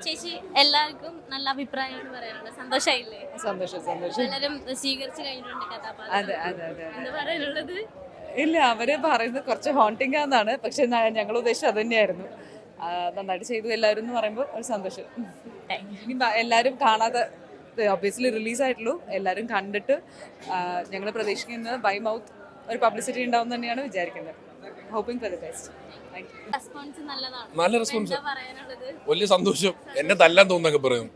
ചേച്ചി എല്ലാവർക്കും നല്ല അഭിപ്രായമാണ് പറയാനുള്ളത്. സന്തോഷമായില്ലേ? സന്തോഷം. എല്ലാവരും സ്വീകരിച്ചു കഴിഞ്ഞിട്ടുണ്ട് കഥാപാത്രം. അതെ. എന്താ പറയാനുള്ളത്? ഇല്ല, അവര് പറയുന്നത് കുറച്ച് ഹോണ്ടിങ് ആണെന്നാണ്, പക്ഷെ ഞങ്ങൾ ഉദ്ദേശിച്ചത് അത് തന്നെയായിരുന്നു. നന്നായിട്ട് ചെയ്തു എല്ലാവരും എന്ന് പറയുമ്പോൾ ഒരു സന്തോഷം. ഇനി എല്ലാവരും കാണാതെ ഒബ്വിയസ്ലി റിലീസായിട്ടുള്ളൂ. എല്ലാവരും കണ്ടിട്ട് ഞങ്ങൾ പ്രതീക്ഷിക്കുന്നത് ബൈ മൗത്ത് ഒരു പബ്ലിസിറ്റി ഉണ്ടാവും തന്നെയാണ് വിചാരിക്കുന്നത്. Hoping for the best. Response നല്ലതാണ്. നല്ല റെസ്പോൺസ്, എന്താ പറയാനുള്ളത്? വലിയ സന്തോഷം. എന്നെ തല്ലാൻ തോന്നുന്നൊക്കെ പറയും.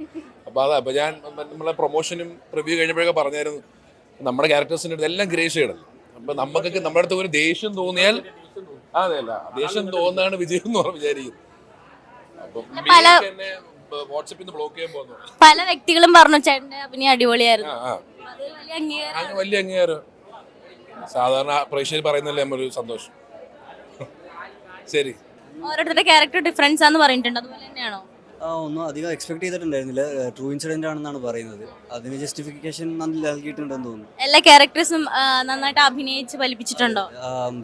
അപ്പോൾ അതാ അപ്പോൾ ഞാൻ നമ്മളെ പ്രൊമോഷനും റിവ്യൂ കഴിഞ്ഞപ്പോഴൊക്കെ പറഞ്ഞായിരുന്നു, നമ്മുടെ ക്യാരക്ടേഴ്സിൻ്റെ അടുത്ത് എല്ലാം ഗ്രേ ഷെയ്ഡല്ല. അപ്പോൾ നമുക്കൊക്കെ നമ്മുടെ അടുത്ത് ഒരു ദേഷ്യം തോന്നിയാൽ അതെയല്ല, ദേഷ്യം തോന്നാണ് വിജയം എന്ന് പറഞ്ഞ് വിചാരിക്കുന്നത്. അപ്പം എന്നെ വാട്സപ്പിൽ നിന്ന് ബ്ലോക്ക് ചെയ്യാൻ പോകുന്നു. പല വ്യക്തികളും പറഞ്ഞു ചേട്ടന്റെ അഭിനയം അടിപൊളിയായിരുന്നു. അത് വലിയ അംഗീകാരം. വലിയ അംഗീകാരം. സാധാരണ പ്രേക്ഷകർ പറയുന്നല്ലേ നമ്മളൊരു സന്തോഷം. ശരി, ഓരോരുത്തരുടെ ക്യാരക്ടർ ഡിഫറൻസ് ആണെന്ന് പറഞ്ഞിട്ടുണ്ട്, അതുപോലെ തന്നെയാണോ? ഒന്നും അധികം എക്സ്പെക്ട് ചെയ്തിട്ടുണ്ടായിരുന്നില്ല. ട്രൂ ഇൻസിഡന്റ് ആണെന്നാണ് പറയുന്നത്. അതിന് ജസ്റ്റിഫിക്കേഷൻ നൽകിയിട്ടുണ്ടെന്ന് തോന്നുന്നു. എല്ലാ ക്യാരക്ടേഴ്സും നന്നായിട്ട് അഭിനയിച്ച് ഫലിപ്പിച്ചിട്ടുണ്ടോ?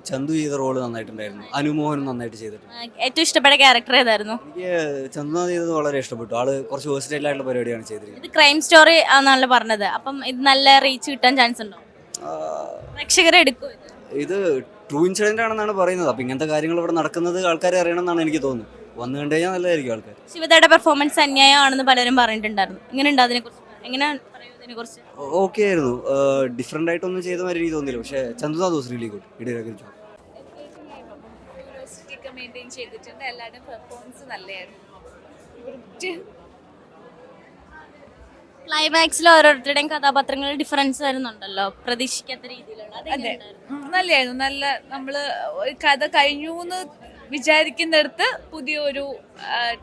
ചന്തു ചെയ്ത റോള് നന്നായിട്ടുണ്ടായിരുന്നു. അനുമോഹനും നന്നായിട്ട് ചെയ്തിട്ടുണ്ട്. ഏറ്റവും ഇഷ്ടപ്പെട്ട ക്യാരക്ടർ ഏതായിരുന്നു? എനിക്ക് ചന്തു ചെയ്തത് വളരെ ഇഷ്ടപ്പെട്ടു. ആള് കുറച്ച് വേഴ്സറ്റൈൽ ആയിട്ടുള്ള പരിപാടിയാണ് ചെയ്തിരിക്കുന്നത്. ഇത് ക്രൈം സ്റ്റോറി ആണെന്നാണല്ലോ പറഞ്ഞത്. അപ്പം ഇത് നല്ല റീച്ച് കിട്ടാൻ ചാൻസ് ഉണ്ടോ? പ്രേക്ഷകരെ എടുക്കും ഇത് ട്രൂ ഇൻസിഡന്റ് ആണെന്നാണ് പറയുന്നത്. അപ്പൊ ഇങ്ങനത്തെ കാര്യങ്ങൾ ഇവിടെ നടക്കുന്നത് ആൾക്കാരെ അറിയണം എന്നാണ് എനിക്ക് തോന്നുന്നത്. വന്നു കണ്ടു കഴിഞ്ഞാൽ നല്ലതായിരിക്കും ആൾക്കാർ. ശിവതയുടെ പെർഫോമൻസ് അന്യായമാണെന്ന് പലരും പറഞ്ഞിട്ടുണ്ടായിരുന്നു. എങ്ങനെയുണ്ട് അതിനെക്കുറിച്ച്? ഇതിനെക്കുറിച്ച് ഓക്കെ ആയിരുന്നു. ഡിഫറെന്റ് ആയിട്ടൊന്നും ചെയ്ത മാതിരി എനിക്ക് തോന്നിയില്ല. പക്ഷേ ചന്തു ദോസ് റിയലി ഗുഡ്. ഇടയിലൊക്കെ മെയിൻറ്റെയിൻ ചെയ്തിട്ടുണ്ട്. എല്ലാവരുടെയും പെർഫോമൻസ് നല്ലതായിരുന്നു. ക്ലൈമാക്സിൽ ഓരോരുത്തരുടെയും കഥാപാത്രങ്ങൾ ഡിഫറൻസ് വരുന്നുണ്ടല്ലോ, പ്രതീക്ഷിക്കാത്ത രീതിയിലുള്ള. നല്ലതായിരുന്നു. നല്ല നമ്മള് കഥ കഴിഞ്ഞു എന്ന് വിചാരിക്കുന്നിടത്ത് പുതിയൊരു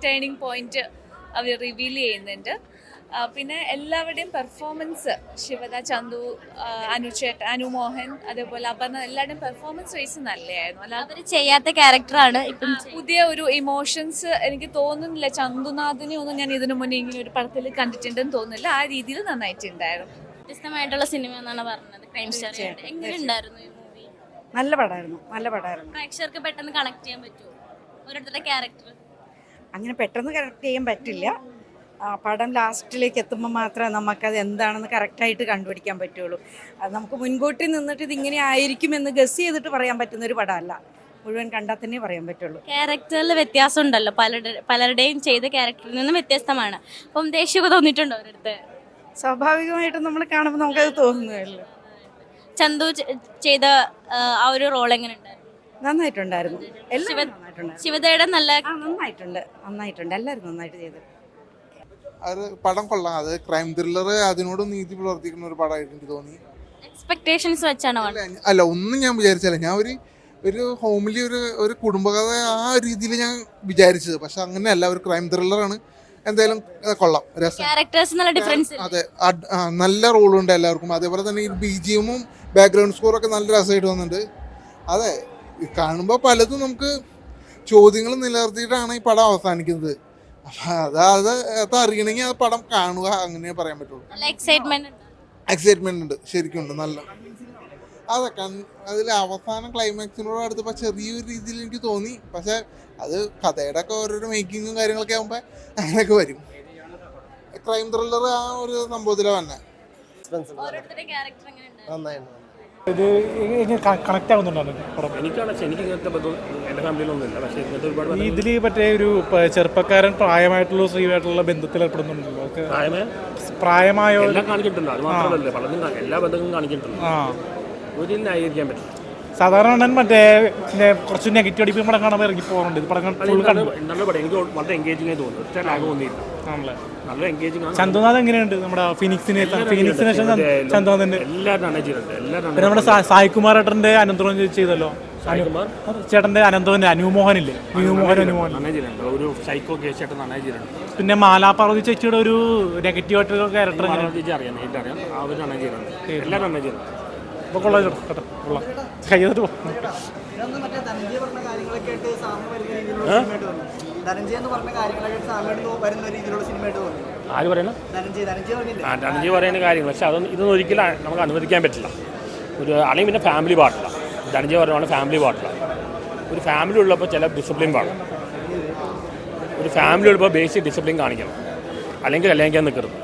ടേണിംഗ് പോയിന്റ് അവർ റിവീൽ ചെയ്യുന്നുണ്ട്. പിന്നെ എല്ലാവരുടെയും പെർഫോമൻസ്, ശിവദ, ചന്തു, അനുമോഹൻ, അതേപോലെ അപർണ, എല്ലാവരുടെയും പെർഫോമൻസ് വൈസ് നല്ലതായിരുന്നു. അല്ലാതെ അവർ ചെയ്യാത്ത ക്യാരക്ടറാണ് ഇപ്പം. പുതിയ ഒരു ഇമോഷൻസ് എനിക്ക് തോന്നുന്നില്ല. ചന്തുനാഥിനെ ഒന്നും ഞാൻ ഇതിനു മുന്നേ ഇങ്ങനെ ഒരു പടത്തിൽ കണ്ടിട്ടുണ്ടെന്ന് തോന്നുന്നില്ല. ആ രീതിയിൽ നന്നായിട്ടുണ്ടായിരുന്നു. വ്യത്യസ്തമായിട്ടുള്ള സിനിമ എന്നാണ് പറഞ്ഞത്. ക്രൈം സ്റ്റോറി എങ്ങനെയുണ്ടായിരുന്നു ഈ മൂവി? നല്ല പടമായിരുന്നു. പ്രേക്ഷകർക്ക് പെട്ടെന്ന് കണക്ട് ചെയ്യാൻ പറ്റുമോ ഓരോരുത്തരുടെ ക്യാരക്ടർ? അങ്ങനെ പെട്ടെന്ന് കറക്റ്റ് ചെയ്യാൻ പറ്റില്ല. പടം ലാസ്റ്റിലേക്ക് എത്തുമ്പോൾ മാത്രമേ നമുക്കത് എന്താണെന്ന് കറക്റ്റായിട്ട് കണ്ടുപിടിക്കാൻ പറ്റുള്ളൂ. അത് നമുക്ക് മുൻകൂട്ടി നിന്നിട്ട് ഇതിങ്ങനെ ആയിരിക്കുമെന്ന് ഗസ് ചെയ്തിട്ട് പറയാൻ പറ്റുന്ന ഒരു പടമല്ല. മുഴുവൻ കണ്ടാൽ തന്നെ പറയാൻ പറ്റുള്ളൂ. ക്യാരക്ടറിൽ വ്യത്യാസം ഉണ്ടല്ലോ, പലരുടെയും ചെയ്ത ക്യാരക്ടറിൽ നിന്നും വ്യത്യസ്തമാണ്. അപ്പം ദേഷ്യമൊക്കെ തോന്നിയിട്ടുണ്ടോ അവരടുത്ത്? സ്വാഭാവികമായിട്ടും നമ്മൾ കാണുമ്പോൾ നമുക്കത് തോന്നുകയല്ലോ. ചന്തു ചെയ്ത ആ ഒരു റോൾ എങ്ങനെ ഉണ്ടായിരുന്നു? നന്നായിട്ടുണ്ടായിരുന്നു. എല്ലാവരും നന്നായിട്ടുണ്ടായിരുന്നു. ശിവതയുടെ നന്നായിട്ടുണ്ട്. എല്ലാവരും നന്നായിട്ട് ചെയ്തു. അത് പടം കൊള്ളാം. അത് ക്രൈം ത്രില്ലർ, അതിനോട് നീതി പ്രവർത്തിക്കുന്ന ഒരു പടമായിട്ട് എനിക്ക് തോന്നി. എക്സ്പെക്ടേഷൻസ് വെച്ചാണോ? അല്ല, ഒന്നും ഞാൻ വിചാരിച്ചല്ല. ഞാൻ ഒരു ഹോമിലി ഒരു കുടുംബകഥ ആ രീതിയിൽ ഞാൻ വിചാരിച്ചത്. പക്ഷെ അങ്ങനെയല്ല, ഒരു ക്രൈം ത്രില്ലറാണ്. എന്തായാലും കൊള്ളാം, രസം. അതെ, നല്ല റോളുണ്ട് എല്ലാവർക്കും. അതേപോലെ തന്നെ ഈ BGM-ഉം ബാക്ക്ഗ്രൗണ്ട് സ്കോറൊക്കെ നല്ല രസമായിട്ട് വന്നിട്ടുണ്ട്. അതെ, കാണുമ്പോൾ പലതും നമുക്ക് ചോദ്യങ്ങൾ നിലനിർത്തിയിട്ടാണ് ഈ പടം അവസാനിക്കുന്നത്. അത് അറിയണമെങ്കിൽ ആ പടം കാണുക, അങ്ങനെ പറയാൻ പറ്റുള്ളൂ. എക്സൈറ്റ്മെന്റ് ഉണ്ട്, ശരിക്കും ഉണ്ട്. നല്ല അതൊക്കെ അതിൽ അവസാനം ക്ലൈമാക്സിനോട് അടുത്തപ്പോൾ ചെറിയൊരു രീതിയിൽ എനിക്ക് തോന്നി. പക്ഷെ അത് കഥയുടെ ഒക്കെ ഓരോരോ മേക്കിങ്ങും കാര്യങ്ങളൊക്കെ ആകുമ്പോൾ അങ്ങനെയൊക്കെ വരും. ക്രൈം ത്രില്ലർ ആ ഒരു സംഭവത്തിലാണ് തന്നെ. നന്നായിരുന്നു. ഇത് കണക്ട് ആവുന്നുണ്ടോ പടം? എനിക്ക് ഇങ്ങനത്തെ ബന്ധം എൻ്റെ ഫാമിലിയിലൊന്നുമില്ല. പക്ഷേ ഇങ്ങനത്തെ ഒരുപാട് ഇതിൽ മറ്റേ ഒരു ചെറുപ്പക്കാരൻ പ്രായമായിട്ടുള്ള സ്ത്രീയായിട്ടുള്ള ബന്ധത്തിൽ ഏർപ്പെടുന്നുണ്ടല്ലോ. പ്രായമായോ എല്ലാം കാണിച്ചിട്ടുണ്ട്. അത് മാത്രമല്ല, പലതും എല്ലാ ബന്ധങ്ങളും കാണിച്ചിട്ടുണ്ട്. ഒരു ന്യായീകരിക്കാൻ പറ്റില്ല. സാധാരണ മറ്റേ കുറച്ച് നെഗറ്റീവ് അടിപ്പിക്കും പടം കാണാൻ ഇറങ്ങി പോകുന്നുണ്ട്. ഇത് പടം നല്ല പടം. എനിക്ക് വളരെ എൻഗേജിംഗ് ആയി തോന്നുന്നു. ഒറ്റ ലാഗ് തോന്നിയില്ല. ആണല്ലേ, നല്ല എൻഗേജിംഗ് ആണ്. ചന്തുനാഥ് എങ്ങനെയുണ്ട്? നമ്മുടെ ഫിനിക്സിന് ചന്തുനാഥിന്റെ എല്ലാവരും നന്നായി ചെയ്തിട്ടുണ്ട്. പിന്നെ നമ്മുടെ സായികുമാർ ഏട്ടന്റെ അനന്തോൻ ചെയ്തല്ലോ. ചേട്ടന്റെ അനന്തോന്റെ അനുമോഹനില്ലേ? അനുമോഹൻ നന്നായി ചെയ്തിട്ടുണ്ട്. ഒരു സൈക്കോ കേസായിട്ട് നന്നായി ചെയ്തിട്ടുണ്ട്. പിന്നെ മാലാപാർവതി ചേച്ചിയുടെ ഒരു നെഗറ്റീവ് ആയിട്ടുള്ള ക്യാരക്ടർ ചേച്ചി അറിയാം, നേരിട്ടറിയാം. അവർ നന്നായി ചെയ്തിട്ടുണ്ട്. എല്ലാവരും നന്നായി ചെയ്തിട്ടുണ്ട്. അപ്പോൾ കൊള്ളാം കേട്ടോ, കൊള്ളാം. കയ്യത് ആര് പറയുന്നത്? ധനഞ്ജയ് പറയുന്ന കാര്യങ്ങൾ. പക്ഷെ ഇതൊന്നും ഒരിക്കലും നമുക്ക് അനുവദിക്കാൻ പറ്റില്ല. അല്ലെങ്കിൽ പിന്നെ ഫാമിലി പാടില്ല. ധനഞ്ജയ് പറയുവാണ് ഫാമിലി പാടില്ല. ഒരു ഫാമിലി ഉള്ളപ്പോൾ ചില ഡിസിപ്ലിൻ പാടും. ഒരു ഫാമിലി വരുമ്പോൾ ബേസിക് ഡിസിപ്ലിൻ കാണിക്കണം, അല്ലെങ്കിൽ കല്യാണിക്കാൻ നിൽക്കരുത്.